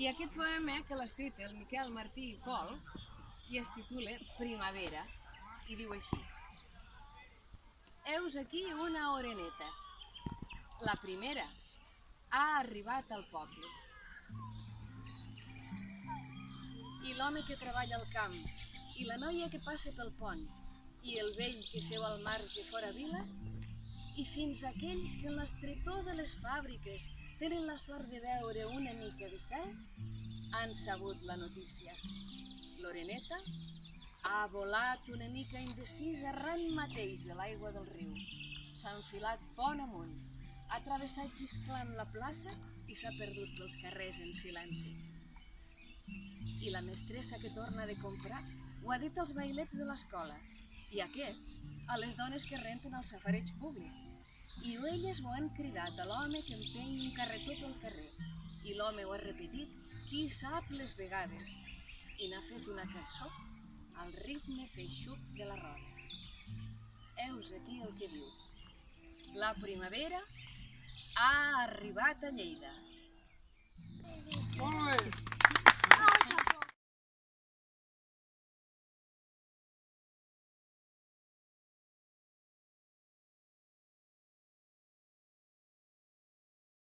I aquest poema que l'ha escrit el Miquel Martí i Pol i es titula Primavera i diu així: Heus aquí una oreneta, la primera, ha arribat al poble. I l'home que treballa al camp, i la noia que passa pel pont, i el vell que seu al marge fora vila, i fins aquells que en l'estretor de les fàbriques tenen la sort de veure una mica de cel, han sabut la notícia. L'oreneta ha volat una mica indecisa arran mateix de l'aigua del riu. S'ha enfilat pont amunt, ha travessat xisclant la plaça i s'ha perdut pels carrers en silenci. I la mestressa que torna de comprar ho ha dit als vailets de l'escola i aquests a les dones que renten el safareig públic. I elles ho han cridat a l'home que empeny un carretó pel carrer i l'home ho ha repetit qui sap les vegades i n'ha fet una cançó al ritme feixuc de la roda. Heus aquí el que diu: la primavera ha arribat a Lleida. Molt bé!